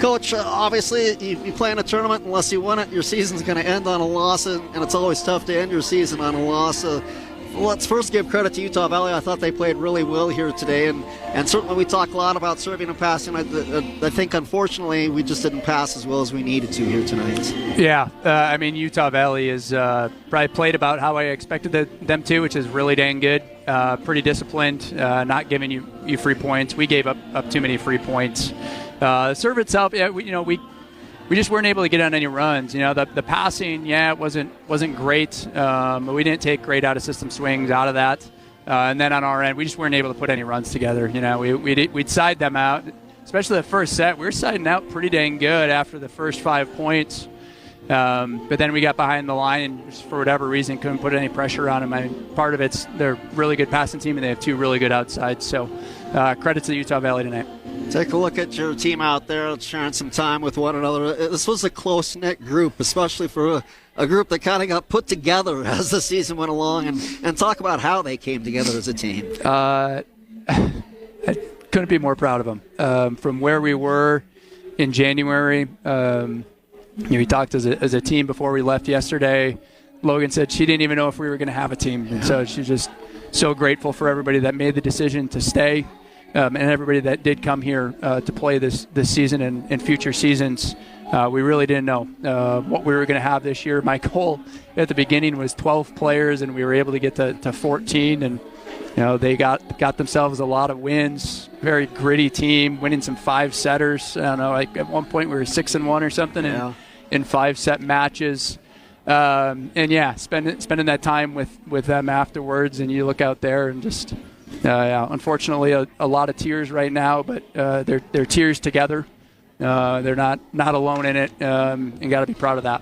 Coach, obviously you play in a tournament. Unless you win it, your season's going to end on a loss, and it's always tough to end your season on a loss. Let's first give credit to Utah Valley. I thought they played really well here today, and certainly we talk a lot about serving and passing. I think, unfortunately, we just didn't pass as well as we needed to here tonight. Yeah, I mean, Utah Valley is probably played about how I expected them to, which is really dang good. Pretty disciplined, not giving you free points. We gave up too many free points. Serve itself, yeah, we just weren't able to get on any runs. The passing, it wasn't great. But we didn't take great out-of-system swings out of that. And then on our end, we just weren't able to put any runs together. We'd side them out, especially the first set. We were siding out pretty dang good after the first 5 points. But then we got behind the line and just for whatever reason couldn't put any pressure on them. Part of it's they're a really good passing team and they have 2 really good outsides. So credit to Utah Valley tonight. Take a look at your team out there sharing some time with one another. This was a close-knit group, especially for a group that kind of got put together as the season went along. And talk about how they came together as a team. I couldn't be more proud of them. From where we were in January, we talked as a team before we left yesterday. Logan said she didn't even know if we were going to have a team. And so she's just so grateful for everybody that made the decision to stay. And everybody that did come here to play this season and future seasons. We really didn't know what we were going to have this year. My goal at the beginning was 12 players, and we were able to get to 14. And they got themselves a lot of wins. Very gritty team, winning some 5-setters. I don't know, like at one point we were 6-1 or something in 5-set matches. Spending that time with them afterwards, and you look out there and just. Unfortunately, a lot of tears right now, but they're tears together. They're not alone in it, and got to be proud of that.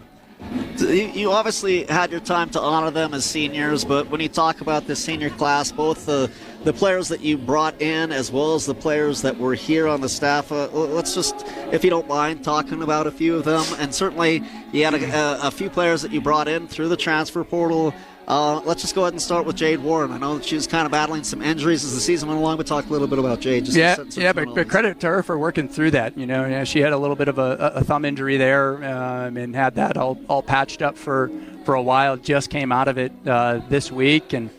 You obviously had your time to honor them as seniors, but when you talk about the senior class, both the players that you brought in as well as the players that were here on the staff, let's just, if you don't mind, talking about a few of them. And certainly you had a few players that you brought in through the transfer portal. Let's just go ahead and start with Jade Warren. I know that she was kind of battling some injuries as the season went along, but talk a little bit about Jade. But credit to her for working through that. She had a little bit of a thumb injury there and had that all patched up for a while. Just came out of it this week, and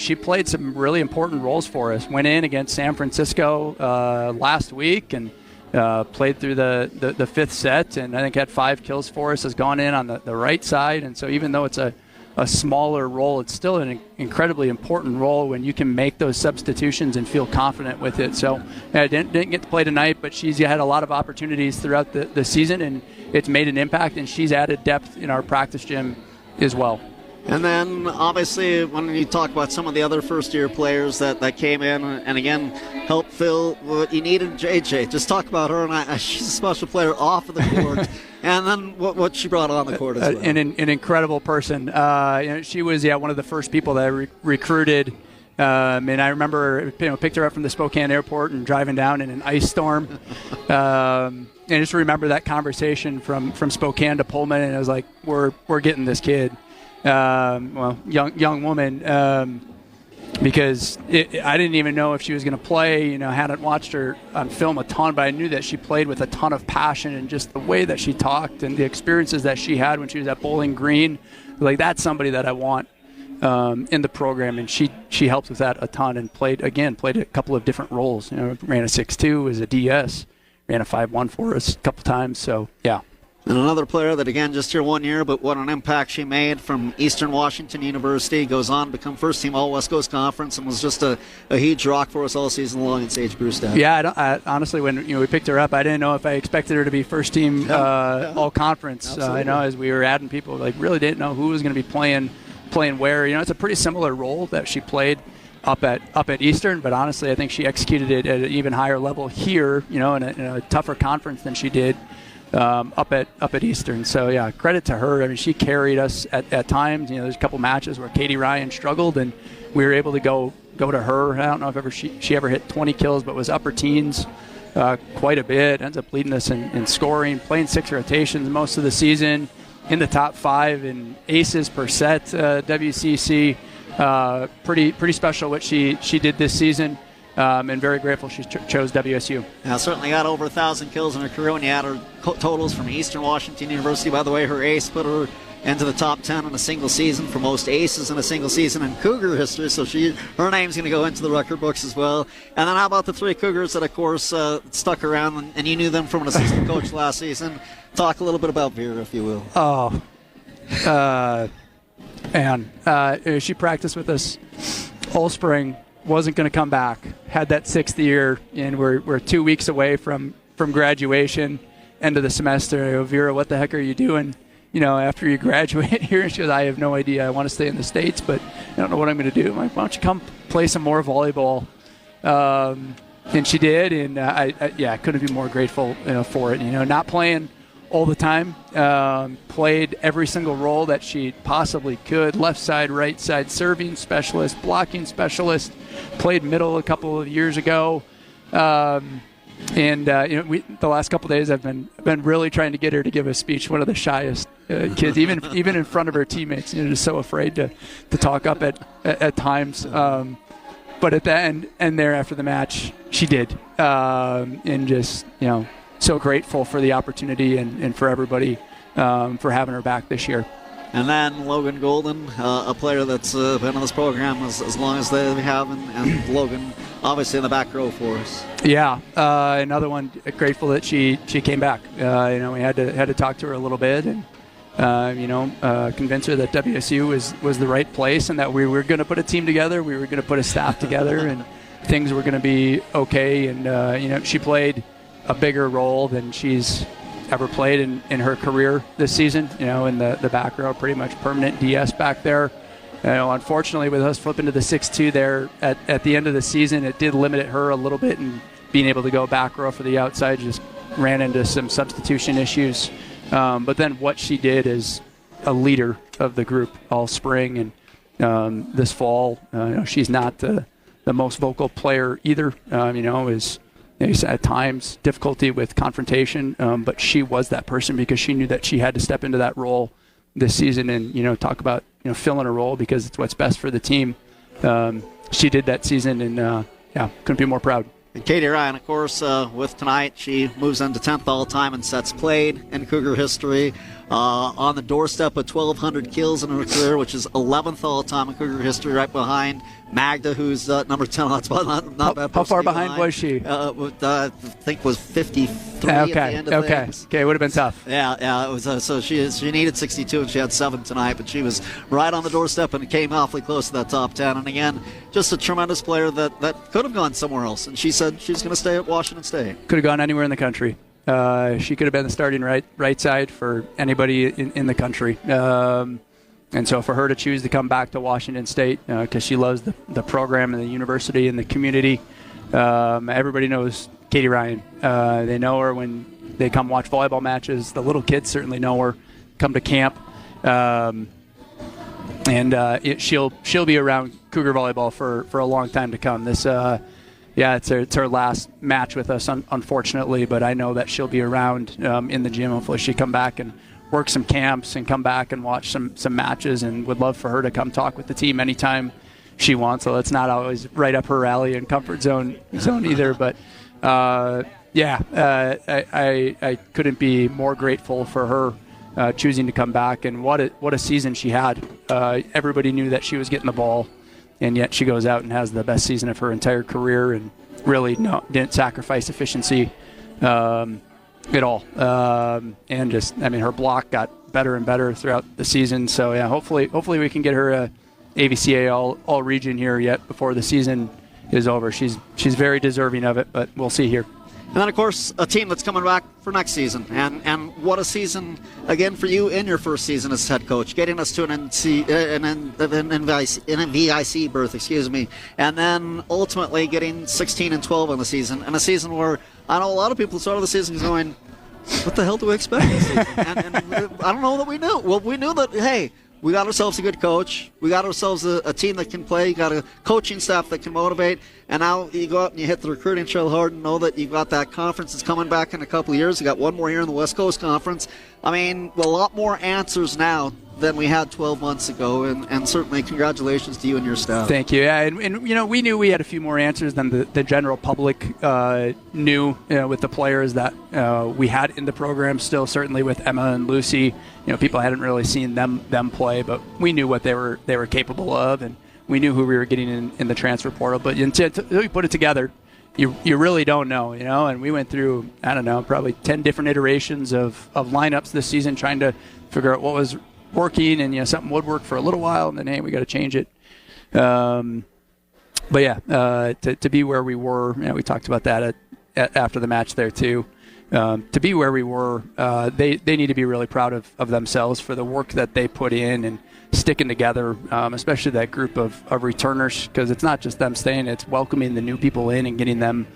she played some really important roles for us. Went in against San Francisco last week and played through the 5th set, and I think had 5 kills for us. Has gone in on the right side, and so even though it's a smaller role, it's still an incredibly important role when you can make those substitutions and feel confident with it. So I didn't get to play tonight, but she's had a lot of opportunities throughout the season, and it's made an impact, and she's added depth in our practice gym as well. And then, obviously, when you talk about some of the other first-year players that came in and, again, helped fill what you needed, JJ. Just talk about her, and she's a special player off of the court. And then what she brought on the court as well. An incredible person. She was, one of the first people that I recruited. And I remember, picked her up from the Spokane airport and driving down in an ice storm. And just remember that conversation from Spokane to Pullman, and I was like, we're getting this kid. Young woman, because I didn't even know if she was going to play. Hadn't watched her on film a ton, but I knew that she played with a ton of passion, and just the way that she talked and the experiences that she had when she was at Bowling Green, like that's somebody that I want in the program, and she helped with that a ton and played a couple of different roles. Ran a 6'2", as a DS, ran a 5'1" for us a couple times. So yeah. And another player that, again, just here 1 year, but what an impact she made from Eastern Washington University, goes on to become first-team All-West Coast Conference, and was just a huge rock for us all season long in Sage Brewstadt. Yeah, I honestly, when we picked her up, I didn't know if I expected her to be first-team All-Conference. As we were adding people, really didn't know who was going to be playing where. It's a pretty similar role that she played up at Eastern, but honestly, I think she executed it at an even higher level here, in a tougher conference than she did up at Eastern. So yeah, credit to her. I mean, she carried us at times. There's a couple matches where Katie Ryan struggled, and we were able to go to her. I don't know if she ever hit 20 kills, but was upper teens quite a bit. Ends up leading us in scoring, playing 6 rotations most of the season, in the top 5 in aces per set. WCC, pretty special what she did this season. and very grateful she chose WSU. Yeah, certainly got over 1,000 kills in her career when you add her totals from Eastern Washington University. By the way, her ace put her into the top 10 in a single season for most aces in a single season in Cougar history, so her name's going to go into the record books as well. And then how about the three Cougars that, of course, stuck around, and you knew them from an assistant coach last season. Talk a little bit about Vera, if you will. Oh, man. She practiced with us all spring, wasn't going to come back, had that 6th year, and we're 2 weeks away from graduation, end of the semester. I go, Vera, what the heck are you doing, after you graduate here? And she goes, I have no idea. I want to stay in the States, but I don't know what I'm going to do. I'm like, why don't you come play some more volleyball? And she did, and I couldn't be more grateful for it. Not playing all the time, played every single role that she possibly could, left side, right side, serving specialist, blocking specialist, played middle a couple of years ago. The last couple of days I've been really trying to get her to give a speech. One of the shyest kids, even in front of her teammates, just so afraid to talk up at times. But at the end there after the match, she did, and just so grateful for the opportunity and for everybody for having her back this year. And then Logan Golden, a player that's been on this program as long as they have, and Logan obviously in the back row for us. Yeah, another one. Grateful that she came back. We had to talk to her a little bit and convince her that WSU was the right place and that we were going to put a team together. We were going to put a staff together, and things were going to be okay. And she played a bigger role than she's ever played in her career this season, in the back row, pretty much permanent DS back there. Unfortunately, with us flipping to the 6-2 there at the end of the season, it did limit her a little bit, and being able to go back row for the outside just ran into some substitution issues. But then what she did as a leader of the group all spring and this fall, she's not the most vocal player either, is at times difficulty with confrontation, but she was that person because she knew that she had to step into that role this season and, talk about, filling a role because it's what's best for the team. She did that season and, couldn't be more proud. And Katie Ryan, of course, with tonight, she moves into 10th all-time in sets played in Cougar history. On the doorstep of 1,200 kills in her career, which is 11th all-time in Cougar history, right behind Magda, who's number 10 on spot. Not bad. How far behind was she? I think was 53 okay. at the end of things. Okay, it would have been tough. Yeah, it was. So she needed 62, and she had 7 tonight, but she was right on the doorstep and came awfully close to that top 10. And again, just a tremendous player that could have gone somewhere else, and she said she's going to stay at Washington State. Could have gone anywhere in the country. She could have been the starting right side for anybody in the country. And so for her to choose to come back to Washington State because she loves the program and the university and the community. Everybody knows Katie Ryan. They know her when they come watch volleyball matches. The little kids certainly know her, come to camp. She'll be around Cougar volleyball for a long time to come. It's her last match with us, unfortunately, but I know that she'll be around in the gym. Hopefully she come back and work some camps and come back and watch some matches, and would love for her to come talk with the team anytime she wants. So it's not always right up her alley and comfort zone either. But I couldn't be more grateful for her choosing to come back, and what a season she had. Everybody knew that she was getting the ball, and yet she goes out and has the best season of her entire career, and really didn't sacrifice efficiency at all. And her block got better and better throughout the season. So yeah, hopefully we can get her a AVCA all region here yet before the season is over. She's very deserving of it, but we'll see here. And then, of course, a team that's coming back for next season. And what a season, again, for you in your first season as head coach, getting us to an VIC berth, and then ultimately getting 16-12 in the season. And a season where I know a lot of people started the season going, what the hell do we expect this season? and I don't know that we knew. Well, we knew that, hey, we got ourselves a good coach. We got ourselves a team that can play. You got a coaching staff that can motivate. And now you go out and you hit the recruiting trail hard and know that you've got that conference that's coming back in a couple of years. You got one more year in the West Coast Conference. I mean, a lot more answers now than we had 12 months ago, and certainly congratulations to you and your staff. Thank you. Yeah, and we knew we had a few more answers than the general public knew with the players that we had in the program still. Certainly with Emma and Lucy, people hadn't really seen them play, but we knew what they were capable of, and we knew who we were getting in the transfer portal. But until we put it together, you really don't know, and we went through, I don't know, probably 10 different iterations of lineups this season trying to figure out what was working, and something would work for a little while, and then, hey, we got to change it. But yeah, to be where we were, we talked about that after the match there too. To be where we were, they need to be really proud of themselves for the work that they put in and sticking together, especially that group of returners, because it's not just them staying, it's welcoming the new people in and getting them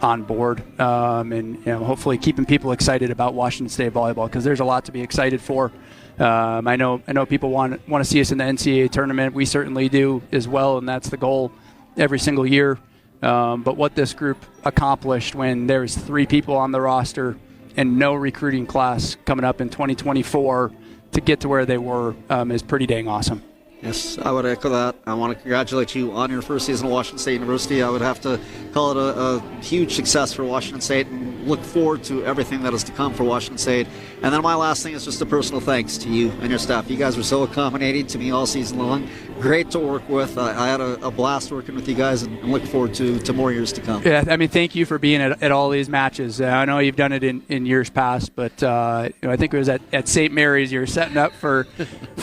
on board, and hopefully keeping people excited about Washington State volleyball, because there's a lot to be excited for. I know people want to see us in the NCAA tournament. We certainly do as well, and that's the goal every single year. But what this group accomplished when there's 3 people on the roster and no recruiting class coming up in 2024 to get to where they were is pretty dang awesome. Yes, I would echo that. I want to congratulate you on your first season at Washington State University. I would have to call it a huge success for Washington State, and look forward to everything that is to come for Washington State. And then my last thing is just a personal thanks to you and your staff. You guys were so accommodating to me all season long. Great to work with. I had a blast working with you guys, and look forward to more years to come. Yeah, I mean, thank you for being at all these matches. I know you've done it in years past, but I think it was at St. Mary's you were setting up for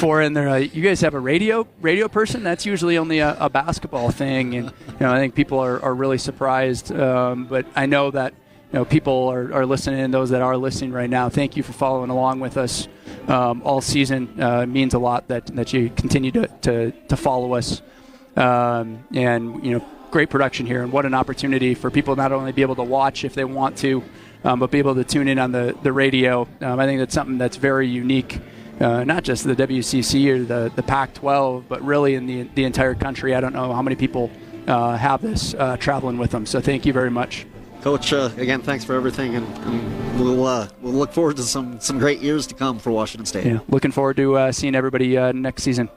and they're like, you guys have a radio person? That's usually only a basketball thing, and I think people are really surprised. But I know that people are listening, and those that are listening right now, thank you for following along with us all season. It means a lot that you continue to follow us, and great production here, and what an opportunity for people not only be able to watch if they want to, but be able to tune in on the radio. I think that's something that's very unique, not just the WCC or the Pac-12, but really in the entire country. I don't know how many people have this traveling with them, so thank you very much. Coach, again, thanks for everything, and we'll look forward to some great years to come for Washington State. Yeah, looking forward to seeing everybody next season.